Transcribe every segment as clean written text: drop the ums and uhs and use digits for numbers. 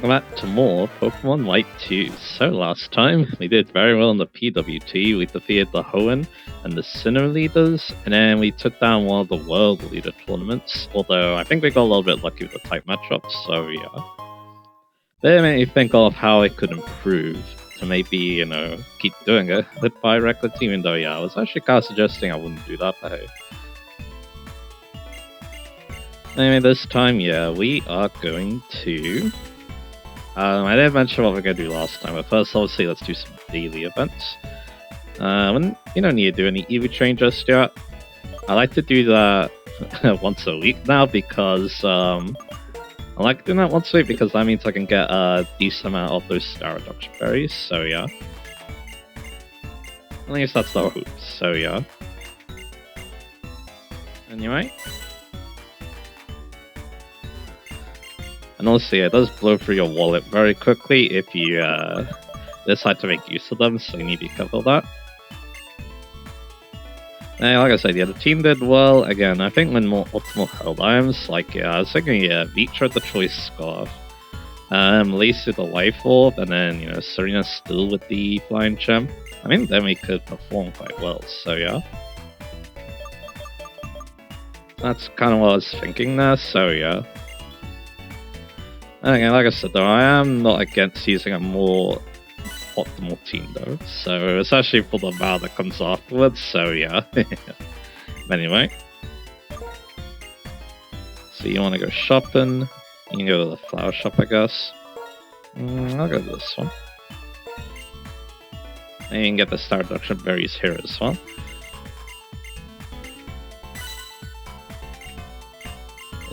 welcome back to more Pokemon White 2. So last time, we did very well in the PWT, we defeated the Hoenn and the Sinnoh leaders, and then we took down one of the World Leader tournaments, although I think we got a little bit lucky with the type matchups, so yeah. That made me think of how I could improve to maybe, keep doing it with my regular team, even though, yeah, I was actually kind of suggesting I wouldn't do that, but hey. Anyway, this time, yeah, we are going to... I didn't mention what we're going to do last time, but first, obviously, let's do some daily events. You don't need to do any EV train just yet. I like to do that once a week now because, I like doing that once a week because that means I can get a decent amount of those Stardock berries, so yeah. At least that's the hope, so yeah. Anyway. And also, yeah, it does blow through your wallet very quickly if you decide to make use of them, so you need to be careful of that. And like I said, yeah, the team did well. Again, I think when more optimal held items, like, yeah, I was thinking, yeah, Vitra the Choice Scarf, Lace with the Life Orb, and then, Serena still with the Flying Gem. I mean, then we could perform quite well, so yeah. That's kind of what I was thinking there, so yeah. And again, like I said though, I am not against using a more optimal team though, so it's actually for the vow that comes afterwards, so yeah. Anyway. So you want to go shopping, you can go to the flower shop I guess. I'll go to this one. And you can get the Stardock berries here as well.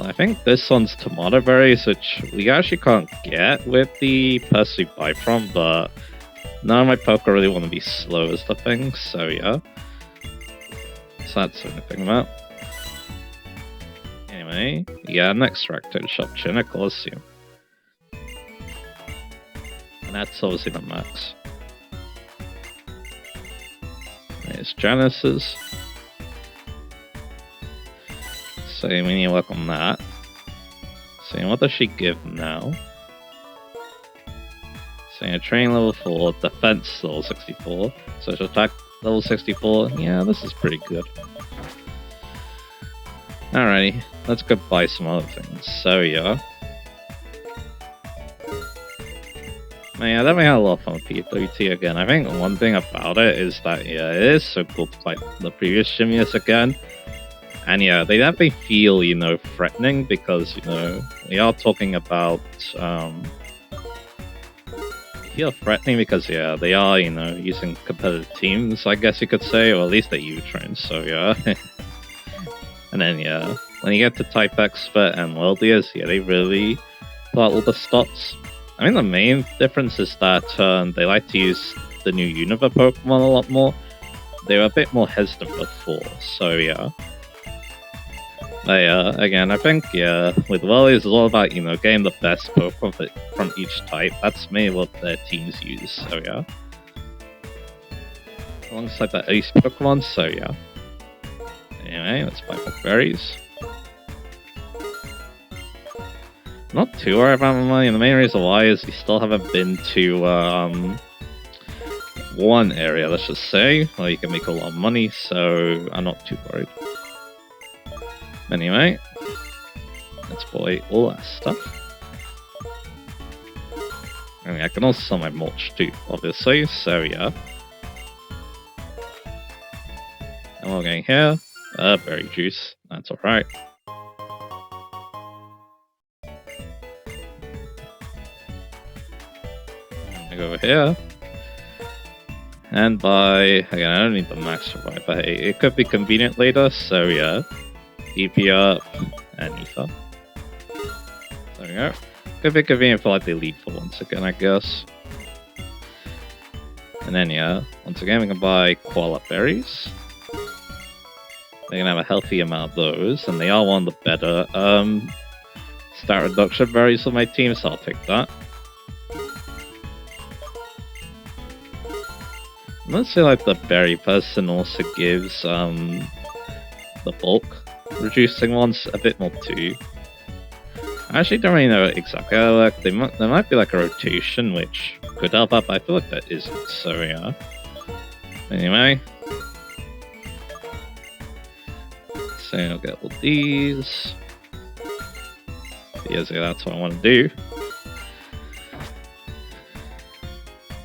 I think this one's tomato berries, which we actually can't get with the person we buy from, but none of my Poké really want to be slow as the thing, so yeah. So that's the only thing about. Anyway, yeah, next Recto shop, China Colosseum. And that's obviously the max. There's Janice's. So we need to work on that. So what does she give now? So training level 4, defense level 64, social attack level 64. Yeah, this is pretty good. Alrighty, let's go buy some other things. So yeah. Man, yeah, definitely had a lot of fun with PWT again. I think one thing about it is that, yeah, it is so cool to fight the previous Shimias again. And yeah, they definitely feel, threatening because, we are talking about, feel threatening because, yeah, they are, using competitive teams, I guess you could say, or at least they U-Train, so yeah. And then, yeah, when you get to Type Expert and World Leaders, yeah, they really pull out all the stops. I mean, the main difference is that they like to use the new Unova Pokemon a lot more. They were a bit more hesitant before, so yeah. But yeah, again, I think, yeah, with Wellies, it's all about, getting the best Pokemon from each type. That's mainly what their teams use, so yeah. Alongside the Ace Pokemon, so yeah. Anyway, let's buy more berries. Not too worried about my money, and the main reason why is we still haven't been to, one area, let's just say, where you can make a lot of money, so I'm not too worried. Anyway, let's buy all that stuff. I mean, I can also sell my mulch too, obviously, so yeah. And we're going here, berry juice, that's alright. I go over here. And buy, again, I don't need the max survive, but hey, it could be convenient later, so yeah. EP up, and Ether. There we go. Could be convenient for like the Elite Four once again, I guess. And then yeah, once again we can buy Koala Berries. They can have a healthy amount of those, and they are one of the better stat reduction berries on my team, so I'll take that. Let's say like the berry person also gives the bulk reducing ones a bit more too. I actually don't really know exactly how it works. There might be like a rotation which could help out, but I feel like that isn't, so yeah. Anyway. So I'll get all these. Yes, yeah, that's what I want to do.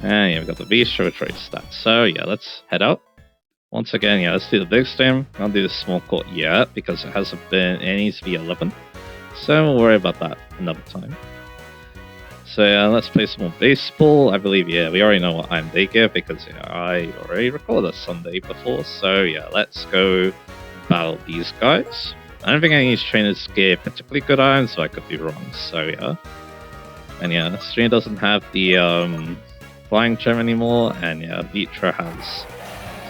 And yeah, we've got the V-Show trade stats. So yeah, let's head out. Once again, yeah, let's do the big stem. I'll do the small court yet because it needs to be 11. So we'll worry about that another time. So yeah, let's play some more baseball. I believe, yeah, we already know what I'm they give because yeah, I already recorded a Sunday before. So yeah, let's go battle these guys. I don't think any of these trainers give particularly good items, so I could be wrong. So yeah. And yeah, this trainer doesn't have the flying gem anymore, and yeah, Vitra has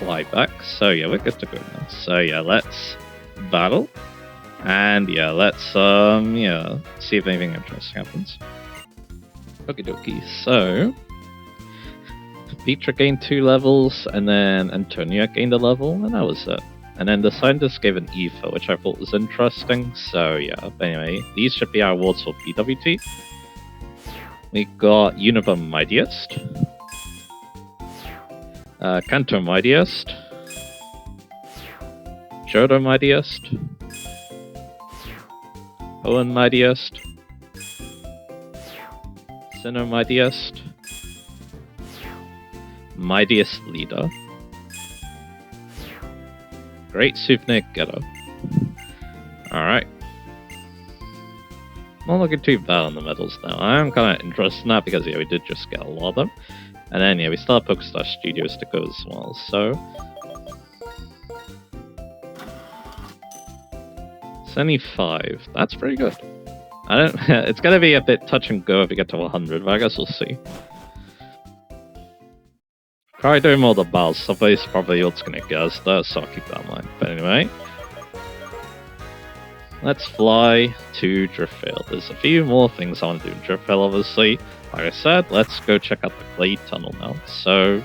flyback. So yeah, we're good to go now. So yeah, let's battle. And yeah, let's yeah, see if anything interesting happens. Okie dokie, so Vitra gained 2 levels, and then Antonia gained a level, and that was it. And then the scientist gave an EFA, which I thought was interesting, so yeah, but anyway, these should be our awards for PWT. We got Univa Mightiest, Kanto Mightiest, Jodo Mightiest, Owen Mightiest, Sinnoh Mightiest, Mightiest Leader, Great Souvenir Ghetto. Alright. Not looking too bad on the medals now. I am kind of interested in that because yeah, we did just get a lot of them. And then yeah, we still have Pokestar Studios to go as well, so 75. That's pretty good. I don't. It's gonna be a bit touch and go if we get to 100, but I guess we'll see. Probably doing more the battles. Somebody's probably what's gonna get us there, so I'll keep that in mind. But anyway, let's fly to Driftvale. There's a few more things I want to do in Driftvale, obviously. Like I said, let's go check out the Glade Tunnel now. So,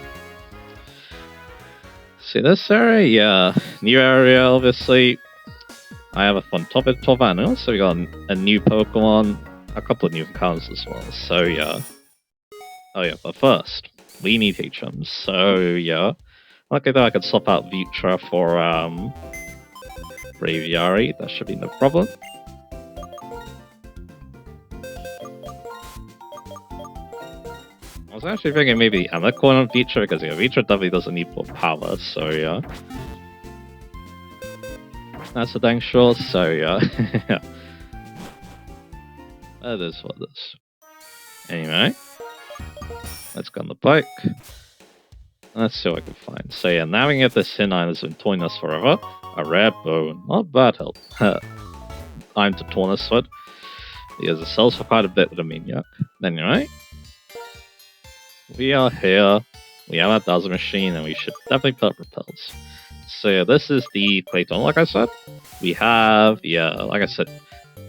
see this area? Yeah, new area, obviously. I have a fun topic and also we got a new Pokemon, a couple of new encounters as well, so yeah. Oh yeah, but first, we need HMs, so yeah. Luckily though I could swap out Vitra for Braviary, that should be no problem. I was actually thinking maybe the Anacorn on Vitra, because yeah, Vitra definitely doesn't need more power, so yeah. That's a dang sure, so yeah. That is what it is. Anyway, let's go on the bike. Let's see what I can find. So yeah, now we can get this Sinnoh that's been toying us forever. A rare bone. Not bad help. Time to Tornasword. Because it sells for quite a bit with a Maniac. Anyway, we are here. We have our Dazzle Machine, and we should definitely put up Repels. So yeah, this is the Clayton, like I said. We have, yeah, like I said,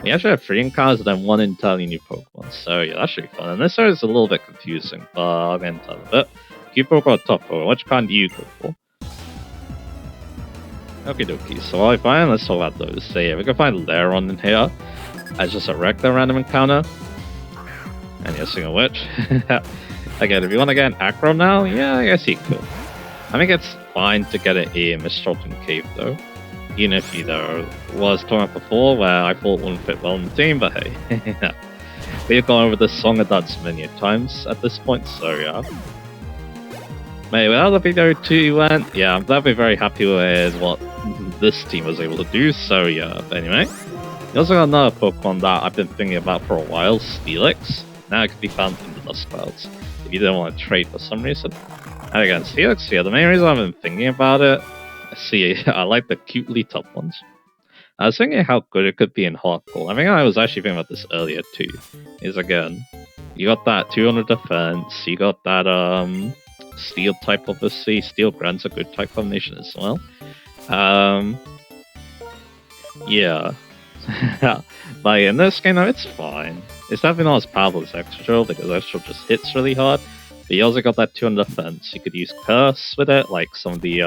we actually have 3 encounters and then 1 entirely new Pokemon. So yeah, that should be fun. And this area is a little bit confusing, but I'll get into that a bit. Keep Pokemon top Pokemon. Which kind do you go for? Okie dokie, so while I find, let's talk about those. So yeah, we can find Lairon in here as just a regular random encounter. And yeah, speaking of which, again, if you want to get an Acro now, yeah, I guess you could. I think it's fine to get it in Mistrotten Cave though. Even if you know was talking about before where I thought it wouldn't fit well in the team, but hey. We've gone over this song and dance many times at this point, so yeah. Maybe without the video 2 went, yeah, I'm definitely very happy with what this team was able to do, so yeah. But anyway, you also got another Pokemon that I've been thinking about for a while, Steelix. Now it can be found in the Dust Clouds, if you don't want to trade for some reason. And again, Steelix, yeah, the main reason I've been thinking about it, see, I like the cutely tough ones. I was thinking how good it could be in Hardcore. I think I was actually thinking about this earlier too. Is again, you got that 200 defense, you got that Steel type, obviously. Steel grants a good type combination as well. Yeah. But in this game, though, it's fine. It's definitely not as powerful as Extra, because Extra just hits really hard. But you also got that 200 defense. You could use Curse with it, like some of the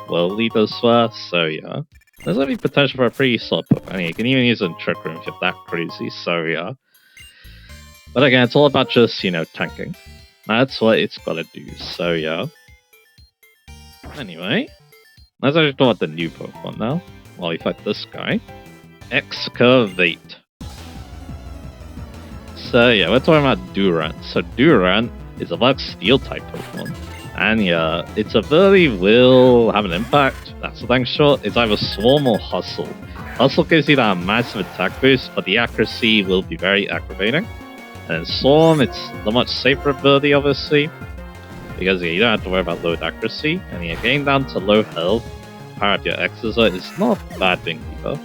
world leaders were, so yeah. There's only potential for a pretty solid Pokemon. I mean, you can even use it in Trick Room if you're that crazy, so yeah. But again, it's all about just, tanking. That's what it's gotta do, so yeah. Anyway, let's actually talk about the new Pokemon now, while we fight this guy. Excavate. So yeah, we're talking about Durant. So Durant is a Bug Steel type Pokemon. And yeah, its ability will have an impact. That's the thing short. It's either Swarm or Hustle. Hustle gives you that massive attack boost, but the accuracy will be very aggravating. And in Swarm, it's the much safer ability, obviously, because you don't have to worry about low accuracy. And you're getting down to low health, power up your Exercise is not a bad thing either.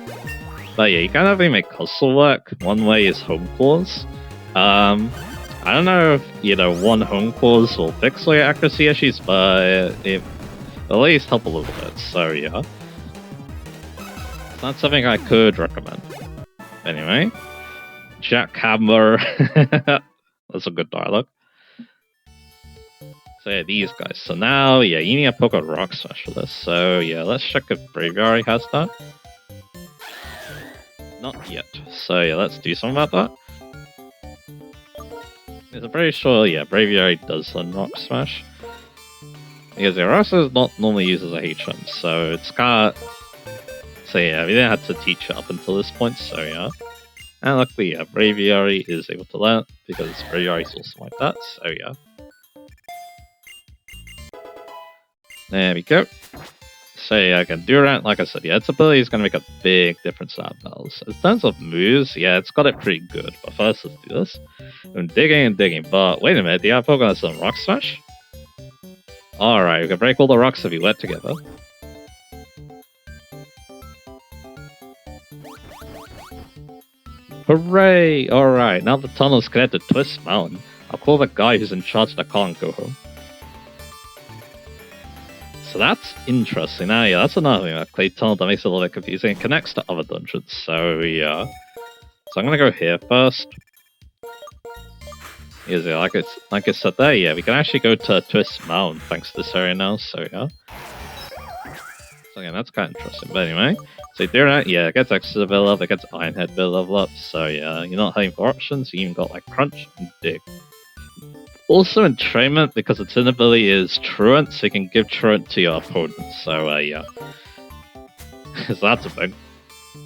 But yeah, you can definitely make Hustle work. One way is Home Claws. I don't know if, one Home Claws will fix all your accuracy issues, but it will at least help a little bit, so yeah. That's something I could recommend. Anyway, Jackhammer. That's a good dialogue. So yeah, these guys. So now, yeah, you need a Pokemon Rock Specialist. So yeah, let's check if Braviary has that. Not yet. So yeah, let's do something about that. I'm pretty sure, yeah, Braviary does run Rock Smash. Because Eraso is not normally used as a HM, so it's kinda... So yeah, we didn't have to teach it up until this point, so yeah. And luckily, yeah, Braviary is able to learn, because Braviary is also like that, so yeah. There we go. So yeah, again, Durant, like I said, yeah, its ability is going to make a big difference in our battles. In terms of moves, yeah, it's got it pretty good. But first, let's do this. I'm digging and digging, but wait a minute, do you have Pokemon that's on Rock Smash? Alright, we can break all the rocks if we work together. Hooray! Alright, now the tunnel's connected to Twist Mountain. I'll call the guy who's in charge of the car and go home. So that's interesting. Now, yeah, that's another thing about Clay Tunnel that makes it a little bit confusing. It connects to other dungeons, so yeah. So I'm gonna go here first. Because, yeah, like I said there, yeah, we can actually go to Twist Mountain thanks to this area now, so yeah. So again, that's kind of interesting. But anyway, so you do that, yeah, it gets extra build up, it gets Ironhead build level up, so yeah, you're not having 4 options, you even got like Crunch and Dig. Also entrainment, because its inability is Truant, so you can give Truant to your opponent, so yeah. So that's a thing.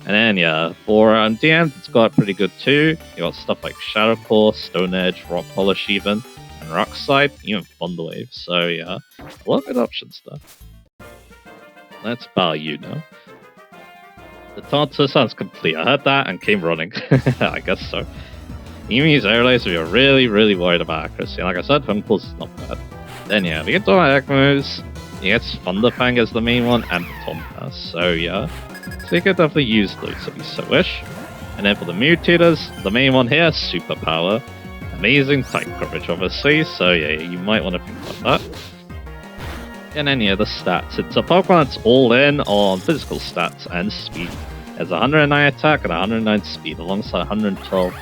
And then yeah, for DM, it's got pretty good too. You got stuff like Shadow Claw, Stone Edge, Rock Polish even, and Rock Slide, even Thunder Wave, so yeah. A lot of good options there. Let's battle you now. The Taunter sounds complete. I heard that and came running. I guess so. You can use Airlays if you're really, really worried about accuracy. Like I said, Home Claws is not bad. Then yeah, we get to our egg moves. He gets Thunderfang as the main one and Baton Pass, so yeah. So you could definitely use those if you so wish. And then for the Mutators, the main one here, Superpower. Amazing type coverage obviously, so yeah, you might want to think about that. And then yeah, the stats. It's a Pokemon that's all in on physical stats and speed. It has 109 attack and 109 speed alongside 112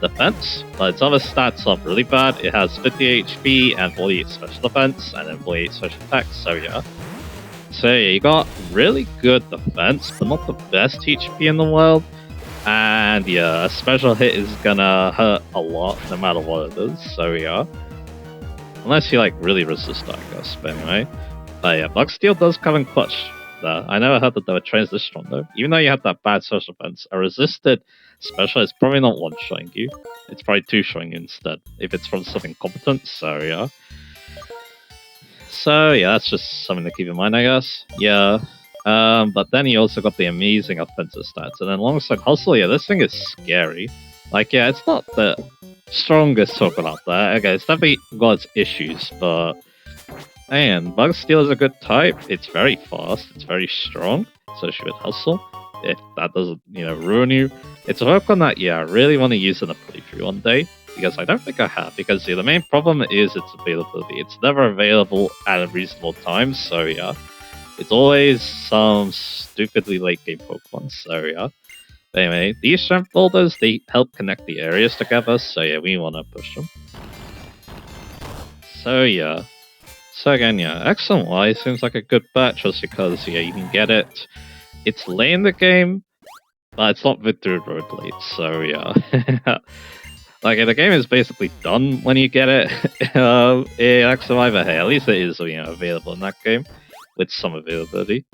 defense, but its other stats are really bad. It has 50 HP and 48 special defense, and then 48 special attack, so yeah. So yeah, you got really good defense, but not the best HP in the world. And yeah, a special hit is gonna hurt a lot, no matter what it is, so yeah. Unless you like really resist it, I guess, but anyway. Yeah, Bug Steel does come in clutch. I never heard that they were trained this strong though. Even though you have that bad social defense, a resisted special is probably not one-shotting you. It's probably two-shotting you instead, if it's from something competent, so yeah. So yeah, that's just something to keep in mind, I guess. Yeah. But then you also got the amazing offensive stats, and then alongside Hustle, yeah, this thing is scary. Like, yeah, it's not the strongest Pokemon out there. Okay, it's definitely got its issues, but man, Bug Steel is a good type. It's very fast, it's very strong, especially with Hustle. If that doesn't, ruin you. It's a Pokemon that, yeah, I really want to use in a playthrough one day, because I don't think I have, because yeah, the main problem is its availability. It's never available at a reasonable time, so yeah. It's always some stupidly late game Pokemon, so yeah. But anyway, these strength boulders, they help connect the areas together, so yeah, we want to push them. So yeah. So again, yeah, X and Y seems like a good bet, just because, yeah, you can get it it's late in the game, but it's not Victory Road late, so yeah. Like, the game is basically done when you get it in Act Survivor. Hey, at least it is, available in that game, with some availability.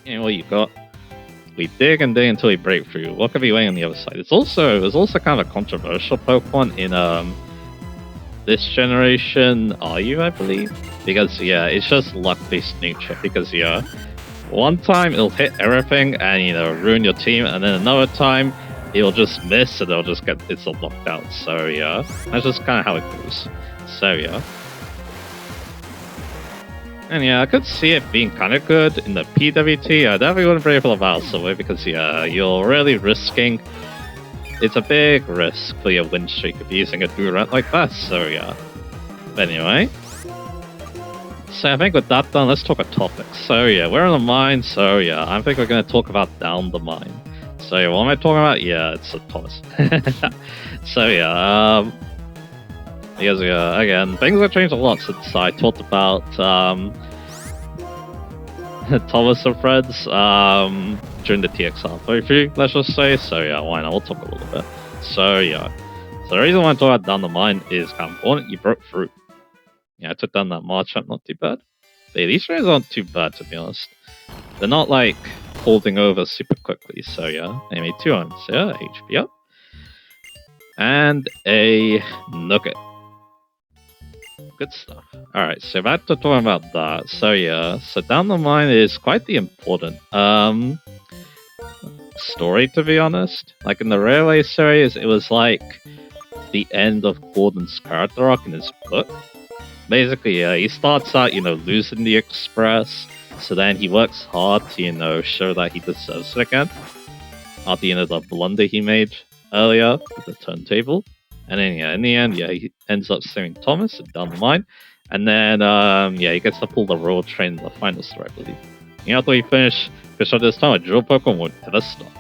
And what you got? We dig and dig until we break through. What could be waiting on the other side? It's also kind of a controversial Pokemon in this generation, I believe, because yeah, it's just luck-based nature. Because yeah, one time it'll hit everything and ruin your team, and then another time it'll just miss and it'll just get itself knocked out. So yeah, that's just kind of how it goes. So yeah. And yeah, I could see it being kind of good in the PWT. I definitely wouldn't bring it for the Battle Silver because yeah, you're really risking. It's a big risk for your win streak of using a Durant like that. So yeah. But anyway, so I think with that done, let's talk about topics. So yeah, we're in the mine. So yeah, I think we're going to talk about down the mine. So yeah, what am I talking about? Yeah, it's a Thomas. So yeah, because yeah, again, things have changed a lot since I talked about Thomas and Friends during the TXR playthrough, let's just say. So yeah, why not? We'll talk a little bit. So yeah, so the reason why I talk about down the mine is how important you broke through. Yeah, I took down that Marchant, not too bad. These trains aren't too bad, to be honest. They're not like holding over super quickly. So yeah, I made 2 items. Yeah, HP up. And a nugget. Good stuff. Alright, so back to talking about that. So yeah, so down the mine is quite the important story, to be honest. Like in the Railway series, it was like the end of Gordon's character arc in his book. Basically, yeah, he starts out, losing the Express, so then he works hard to, show that he deserves it again. After, the blunder he made earlier with the turntable. And then, yeah, in the end, yeah, he ends up saving Thomas and down the mine. And then, yeah, he gets to pull the Royal Train in the final story, I believe. After we finish this time, a drill Pokemon won't ever stop.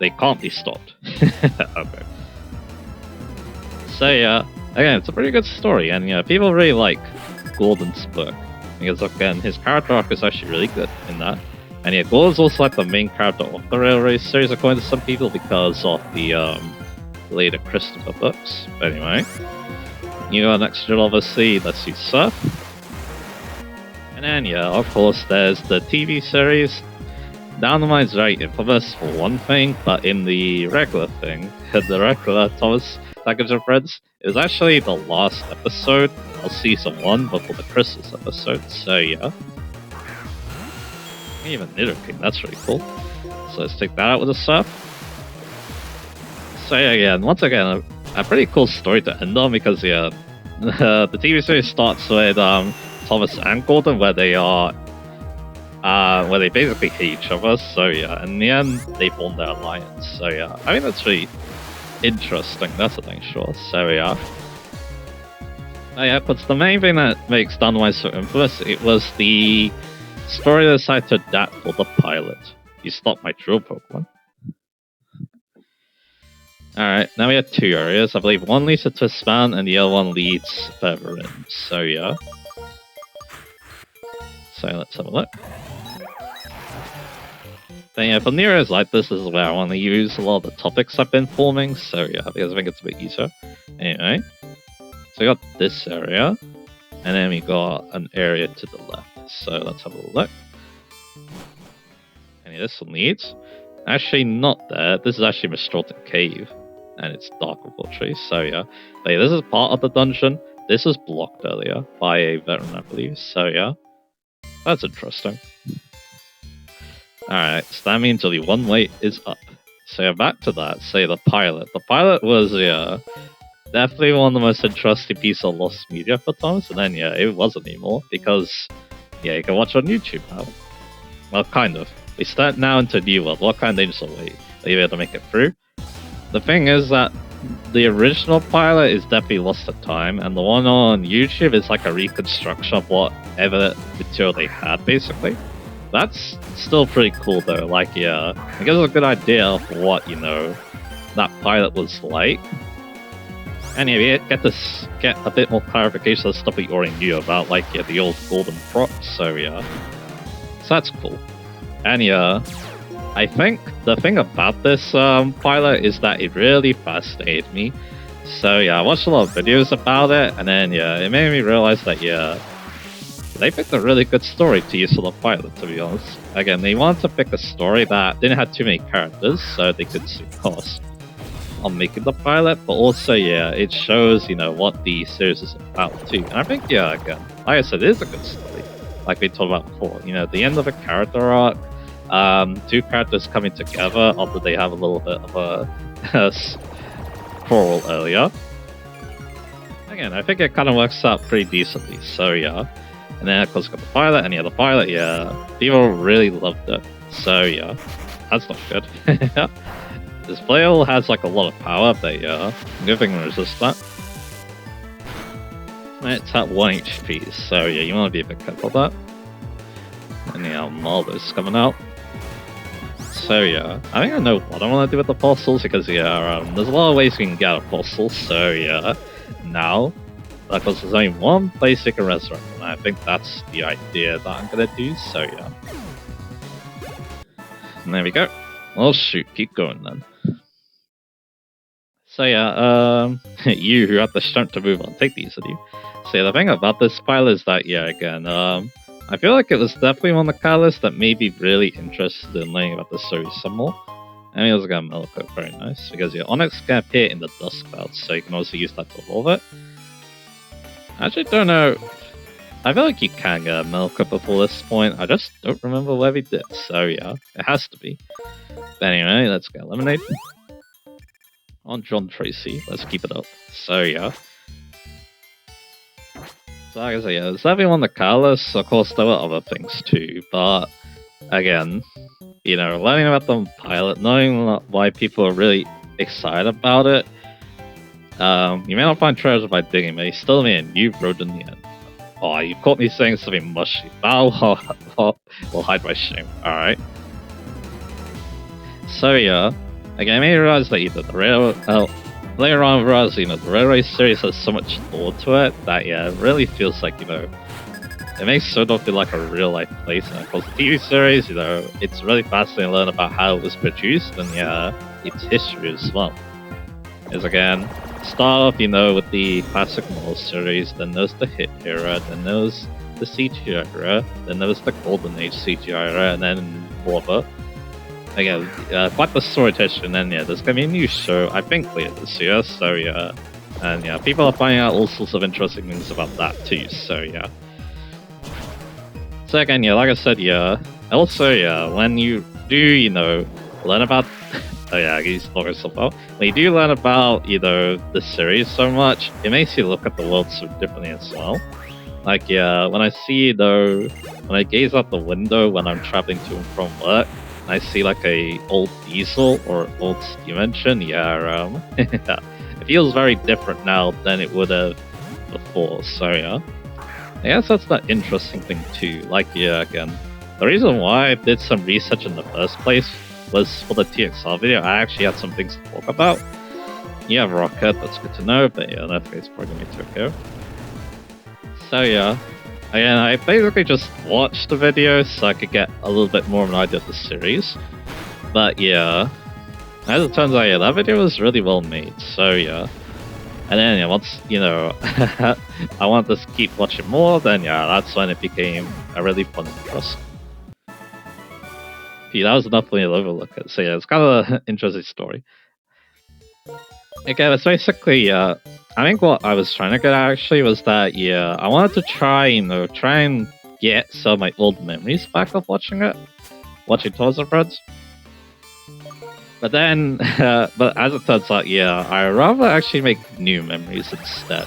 They can't be stopped. Okay. So, yeah, again, it's a pretty good story. And, yeah, people really like Gordon's book. Because, again, his character arc is actually really good in that. And, yeah, Gordon's also like the main character of the Railway series, according to some people, because of the, later Christopher books. But anyway, you got next drill, obviously, let's see Surf. And then, yeah, of course, there's the TV series. Down the Mine's very infamous for one thing, but in the regular thing, the regular Thomas Package of Friends, it was actually the last episode of season 1 before the Christmas episode. So, yeah. Even Nidoking, that's really cool. So let's take that out with a Surf. So yeah, again, once again, a pretty cool story to end on because yeah, the TV series starts with Thomas and Gordon where they are, where they basically hate each other. So yeah, in the end, they form their alliance. So yeah, I mean that's really interesting. That's the thing, sure. So yeah, yeah, but the main thing that makes Down the Mine so infamous, it was the story they decided to adapt for the pilot. You stopped my drill Pokemon. Alright, now we have 2 areas. I believe one leads to Twistman and the other one leads further in. So yeah. So let's have a look. Then yeah, for the areas like this is where I want to use a lot of the topics I've been forming. So yeah, because I think it's a bit easier. Anyway. So we got this area. And then we got an area to the left. So let's have a look. And this one leads. Actually not there. This is actually Mistrotan Cave. And it's dark unfortunately, so yeah. But yeah, this is part of the dungeon. This was blocked earlier by a veteran, I believe. So yeah, that's interesting. Alright, so that means only one way is up. So yeah, back to that, say the pilot. The pilot was, yeah, definitely one of the most interesting pieces of lost media for Thomas. And then yeah, it wasn't anymore because, yeah, you can watch on YouTube now. Well, kind of. We start now into a new world. What kind of dangerous way are you able to make it through? The thing is that the original pilot is definitely lost at time, and the one on YouTube is like a reconstruction of whatever material they had, basically. That's still pretty cool, though. Like, yeah, it gives us a good idea of what, that pilot was like. And yeah, we get a bit more clarification of stuff we already knew about, like, yeah, the old golden props, so yeah. So that's cool. And yeah, I think the thing about this pilot is that it really fascinated me. So yeah, I watched a lot of videos about it, and then yeah, it made me realize that yeah, they picked a really good story to use for the pilot, to be honest. Again, they wanted to pick a story that didn't have too many characters, so they could save cost on making the pilot, but also, yeah, it shows, you know, what the series is about, too. And I think, yeah, again, like I said, it is a good story, like we talked about before. You know, the end of a character arc, two characters coming together after they have a little bit of a quarrel earlier. Again, I think it kind of works out pretty decently, so yeah. And then, of course, got the pilot, and yeah, the pilot, yeah, people really loved it. So, yeah, that's not good. This flail has, like, a lot of power, but yeah, nothing can resist that. It's at 1 HP, so yeah, you want to be a bit careful of that. And yeah, Marlo's coming out. So yeah, I think I know what I want to do with the fossils, because yeah, there's a lot of ways we can get a fossil, so yeah. Now, because there's only one place you can resurrect, and I think that's the idea that I'm gonna do, so yeah. And there we go. Well, shoot, keep going then. So yeah, you who have the strength to move on, take these with you. So yeah, the thing about this file is that, yeah, again, I feel like it was definitely one of the catalysts that made me really interested in learning about the story some more. I mean, it was a Melko, very nice, because yeah, Onyx can appear in the dust clouds, so you can also use that to evolve it. I actually don't know. I feel like you can get a Melko before this point, I just don't remember where we did, so yeah, it has to be. But anyway, let's get Lemonade. On John Tracy, let's keep it up. So yeah. So like I say, yeah, it's definitely one of the catalysts. Of course, there were other things too, but again, you know, learning about the pilot, knowing why people are really excited about it. You may not find treasure by digging, but you still may a new road in the end. Oh, you caught me saying something mushy. That will hide my shame. Alright. So yeah, again, I made me realize that either the later on, I realized, you know, the Railway series has so much thought to it that, yeah, it really feels like, you know, it makes Soto feel like a real life place. And of course, the TV series, you know, it's really fascinating to learn about how it was produced and, yeah, its history as well. As again, start off, you know, with the classic Mall series, then there's the Hit era, then there's the CGI era, then there's the Golden Age CGI era, and then Borba. Again, quite the story texture, and then yeah, there's gonna be a new show, I think, later this year, so yeah. And yeah, people are finding out all sorts of interesting things about that too, so yeah. So again, yeah, like I said, yeah. Also, yeah, when you do, you know, learn about... oh yeah, he's talking something out. When you do learn about, you know, the series so much, it makes you look at the world so differently as well. Like, yeah, when I see, though, when I gaze out the window when I'm traveling to and from work, I see like a old diesel or old steam engine, yeah, it feels very different now than it would have before, so yeah. I guess that's the interesting thing too, like, yeah, again, the reason why I did some research in the first place was for the TXR video. I actually had some things to talk about. You have Rocket, that's good to know, but yeah, that is probably Tokyo. So yeah. Again, I basically just watched the video so I could get a little bit more of an idea of the series. But yeah, as it turns out, yeah, that video was really well made, so yeah. And then, yeah, once, you know, I wanted to keep watching more, then yeah, that's when it became a really fun interest. Yeah, that was definitely an overlook. So yeah, it's kind of an interesting story. Okay, it's basically, I think what I was trying to get at actually was that, yeah, I wanted to try, you know, try and get some of my old memories back of watching it, watching Toys of Breads. But then, but as it turns out, yeah, I rather actually make new memories instead.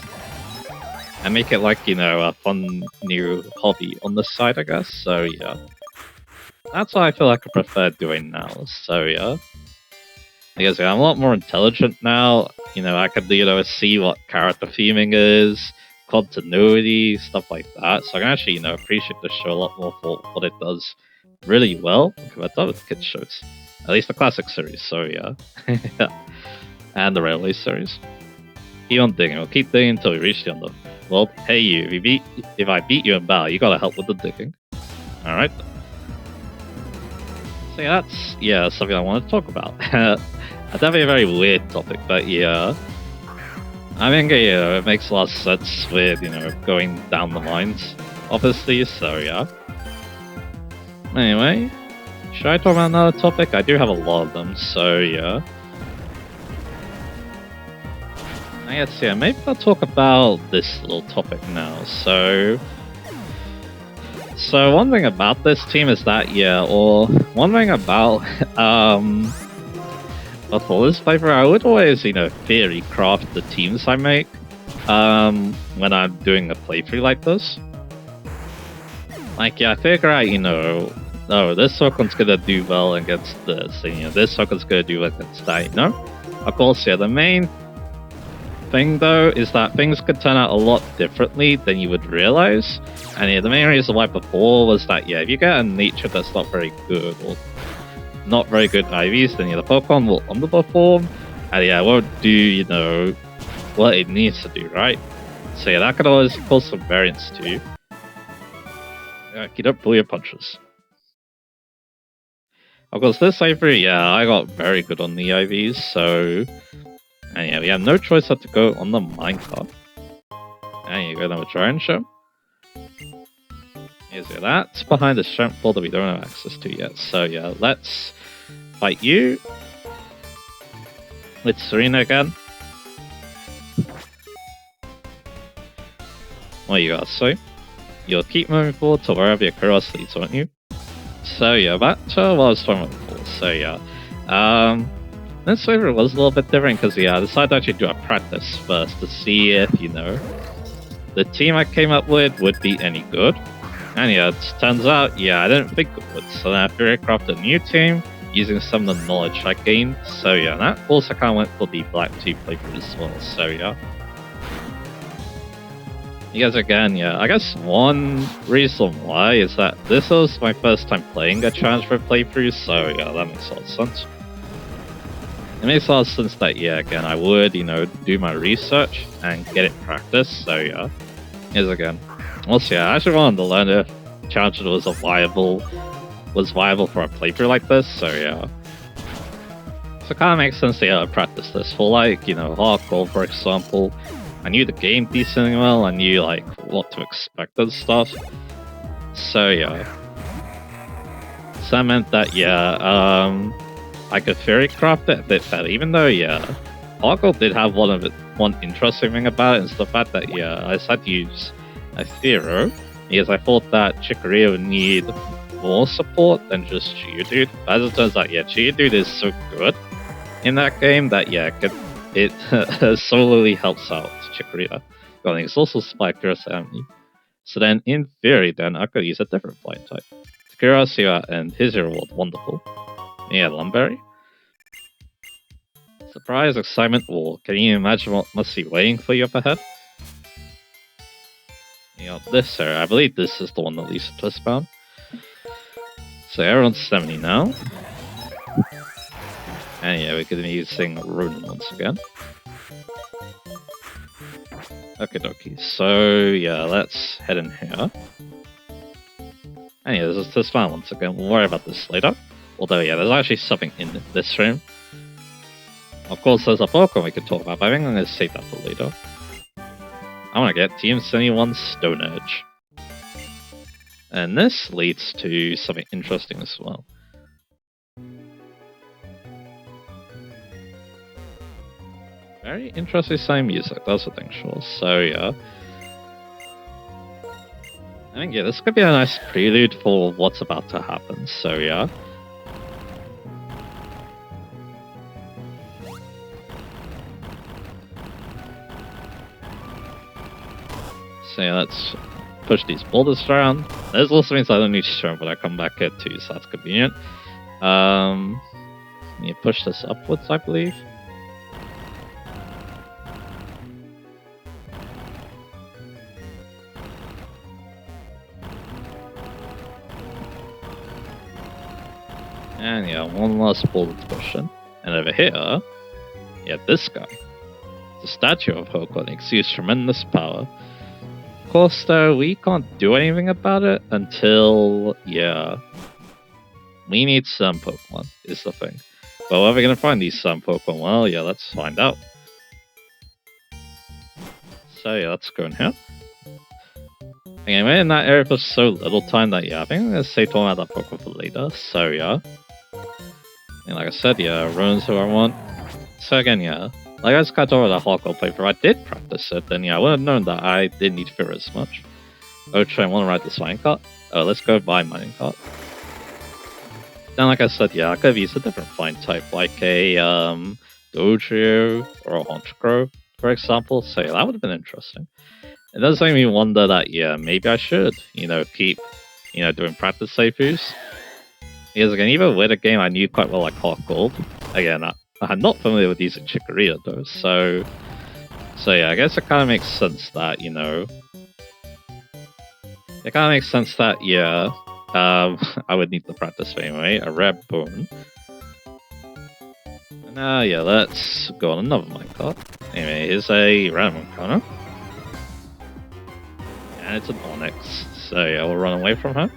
And make it like, you know, a fun new hobby on the side, I guess, so yeah. That's what I feel like I prefer doing now, so yeah. Because yeah, I'm a lot more intelligent now. You know, I could, you know, see what character theming is, continuity, stuff like that. So I can actually, you know, appreciate the show a lot more for what it does really well compared to other kids' shows. At least the classic series, so yeah. And the Railway series. Keep on digging, we'll keep digging until we reach the end of... Well, hey you, if I beat you in battle, you gotta help with the digging. Alright. So yeah, that's something I want to talk about. Definitely a very weird topic, but yeah. I think it makes a lot of sense with, going down the lines, obviously, so yeah. Anyway, should I talk about another topic? I do have a lot of them, so yeah. I guess, yeah, maybe I'll talk about this little topic now. So one thing about this team is that, one thing about, before this paper, I would always, theory craft the teams I make, when I'm doing a playthrough like this. Like, I figure out, oh, this Pokemon's gonna do well against this, and, this Pokemon's gonna do well against that, Of course, the main thing, though, is that things could turn out a lot differently than you would realize. And the main reason why before was that, if you get a nature that's not very good, or not very good IVs, then the Pokemon will underperform, and won't do, what it needs to do, right? So that could always cause some variance too. You don't pull your punches. Of course, this Avery, I got very good on the IVs, so... And we have no choice but to go on the minecart. And you go down with Drone Show. That's behind the strength ball that we don't have access to yet. So let's fight you. With Serena again. What you got, so? You'll keep moving forward to wherever your curiosity leads, won't you? So back to what I was talking about before. So this flavor was a little bit different because I decided to actually do a practice first to see if, the team I came up with would be any good. And it turns out, I didn't think it would. So then I figured craft a new team using some of the knowledge I gained. So that also kind of went for the Black 2 playthrough as well. So you guys again, I guess one reason why is that this was my first time playing a challenge for playthrough, so that makes a lot of sense. It makes a lot of sense that, again, I would, do my research and get it practiced, so here's again. Also, I actually wanted to learn if challenge was viable for a playthrough like this, so So it kind of makes sense to practice this for, like, hardcore, for example. I knew the game decently well, I knew, like, what to expect and stuff. So, So that meant that, I could theory craft it a bit better, even though, Hardcore did have one interesting thing about it, is the fact that, I decided to use a Theoro, because I thought that Chikorita would need more support than just Geodude. But as it turns out, Geodude is so good in that game that, it solely helps out Chikorita. Well, it's also Spike Curiosity. So then, in theory, I could use a different flying type. Curiosity, and his reward, wonderful. Lumberry. Surprise, excitement, war. Can you imagine what must be waiting for you up ahead? This, sir. I believe this is the one that leads to Twist Bound. So everyone's 70 now. And we're going to be using Ronin once again. Okie dokie. So let's head in here. And there's this fan once again. We'll worry about this later. Although there's actually something in this room. Of course, there's a Pokemon we can talk about, but I think I'm going to save that for later. I want to get Team 71 Stone Edge. And this leads to something interesting as well. Very interesting sound music, that's the thing, sure. So I think this could be a nice prelude for what's about to happen, so So let's push these boulders around. There's also means I don't need to show them, but I come back here too, so that's convenient. You push this upwards, I believe. And one last boulder to push in. And over here, this guy. The statue of Pokemon exudes tremendous power. Of course, though, we can't do anything about it until, we need some Pokemon, is the thing. But where are we gonna find these some Pokemon? Well, yeah, let's find out. So yeah, let's go in here. Again, we're in that area for so little time that yeah, I think I'm gonna save talking about that Pokemon for later. So yeah. And like I said, yeah, ruins who I want. So again, yeah. Like I just got over that hardcore playthrough. I did practice it, then yeah, I would have known that I didn't need fear as much. Oh, I want to ride this mining cart. Oh, let's go buy mining cart. Then, like I said, yeah, I could have used a different flying type, like a Dojo or a Honchkrow, for example. So yeah, that would have been interesting. It does make me wonder that, yeah, maybe I should, keep, doing practice playthroughs. Because again, even with a game I knew quite well like Heart Gold, again, I'm not familiar with using Chikorita though, so yeah, I guess it kind of makes sense that, it kind of makes sense that, yeah, I would need to practice anyway, a rare bone. And now, yeah, let's go on another minecart. Anyway, here's a random encounter. And it's an Onyx, so yeah, we'll run away from her.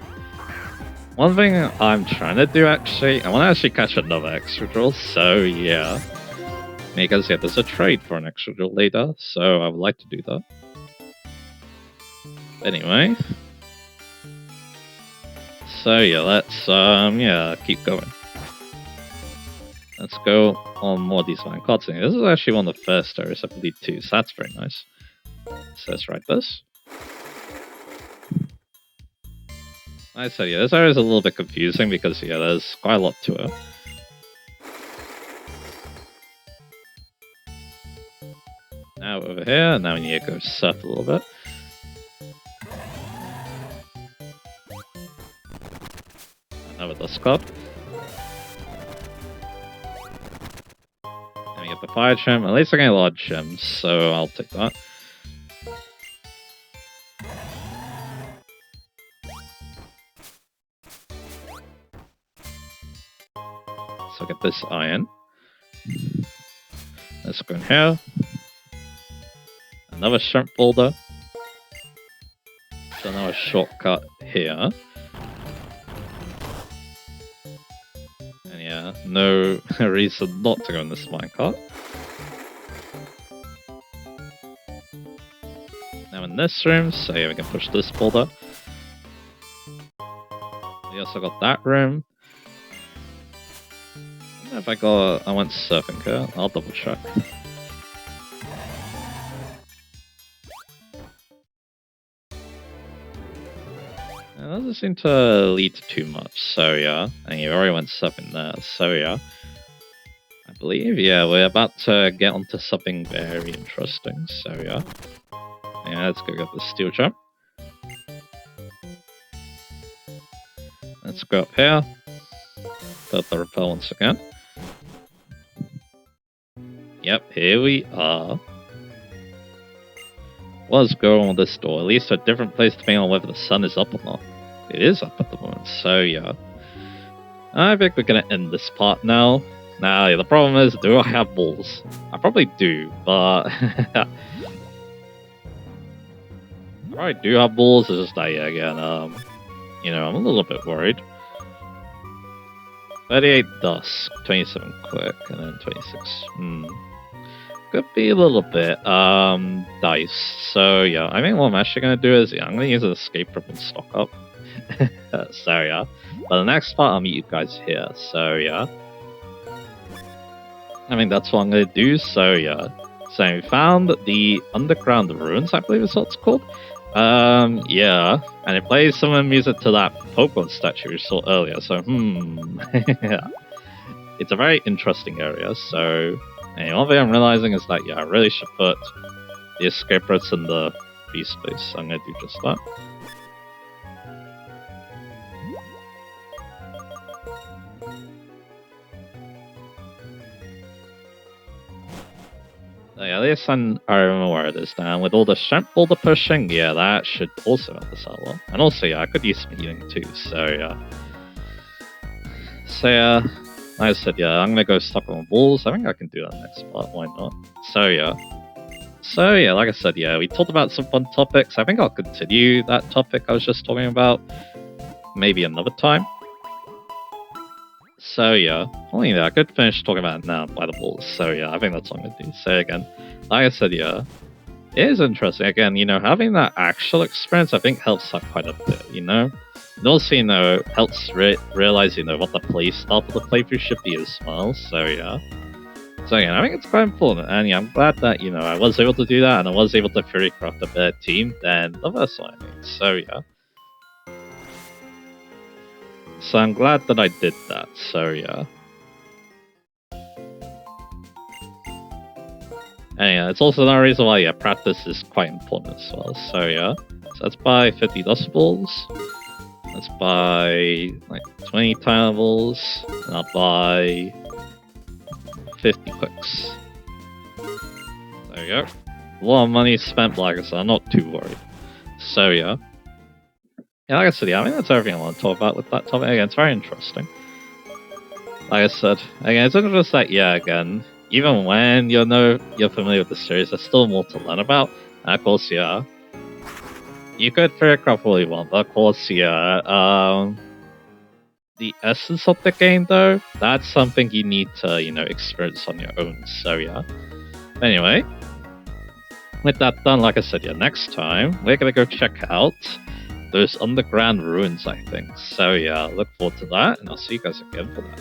One thing I'm trying to do actually, I want to actually catch another Excadrill, so yeah. Because yeah, there's a trade for an Excadrill later, so I would like to do that. Anyway. So yeah, let's keep going. Let's go on more of these minecarts. This is actually one of the first areas, I believe, too, so that's very nice. So let's ride this. I said, yeah, this area is a little bit confusing because, yeah, there's quite a lot to it. Now over here, now we need to go surf a little bit. Another Dust Club. And we get the Fire Gem. At least I get a lot of gems, so I'll take that. So get this iron. Let's go in here. Another shrimp boulder. So now a shortcut here. And yeah, no reason not to go in this minecart. Now in this room, so yeah, we can push this boulder. We also got that room. I don't know if I went surfing here. I'll double check. It doesn't seem to lead to too much, so yeah. And you already went surfing there, so yeah. I believe, yeah, we're about to get onto something very interesting, so yeah. Yeah, let's go get the steel jump. Let's go up here. Got the rappel once again. Yep, here we are. Let's go on this door. At least a different place depending on whether the sun is up or not. It is up at the moment, so yeah. I think we're gonna end this part now. Now, yeah, the problem is, do I have balls? I probably do, but... I probably do have balls, it's just that, yeah, again, I'm a little bit worried. 38 dusk, 27 quick, and then 26. Could be a little bit dice. So yeah, I think what I'm actually gonna do is I'm gonna use an escape rope and stock up. So yeah. But the next part I'll meet you guys here. So yeah. I mean that's what I'm gonna do, so yeah. So we found the underground ruins, I believe is what it's called. Yeah. And it plays some of the music to that Pokemon statue we saw earlier, so yeah. It's a very interesting area, so and one thing I'm realizing is that, yeah, I really should put the escape routes in the free space. So I'm going to do just that. So yeah, at least I remember where it is now. With all the shrimp boulder pushing, yeah, that should also help us out a lot. And also, yeah, I could use some healing too, so yeah. So yeah. Like I said, yeah, I'm gonna go stuck on walls. I think I can do that next part, why not? So yeah, like I said, yeah, we talked about some fun topics. I think I'll continue that topic I was just talking about, maybe another time. So yeah, only that. I could finish talking about it now by the balls. So yeah, I think that's what I'm gonna do. So again, like I said, yeah, it is interesting. Again, having that actual experience, I think helps out quite a bit. It also, helps realize, what the play style for the playthrough should be as well. So yeah. So yeah, I think it's quite important, and yeah, I'm glad that I was able to do that, and I was able to theory craft a better team than the first one. So yeah. So I'm glad that I did that. So yeah. And yeah, it's also another reason why practice is quite important as well. So yeah. So let's buy 50 dust balls. Let's buy like 20 tileables. And I'll buy 50 clicks. There we go. A lot of money spent, like I said, I'm not too worried. So yeah. Yeah, like I said, I mean that's everything I want to talk about with that topic. Again, it's very interesting. Like I said, again, it's interesting that again, even when you're familiar with the series, there's still more to learn about. And of course, you could figure out what you want, but of course, the essence of the game, though, that's something you need to, experience on your own. So yeah. Anyway, with that done, like I said, next time we're gonna go check out those underground ruins, I think. So yeah, look forward to that, and I'll see you guys again for that.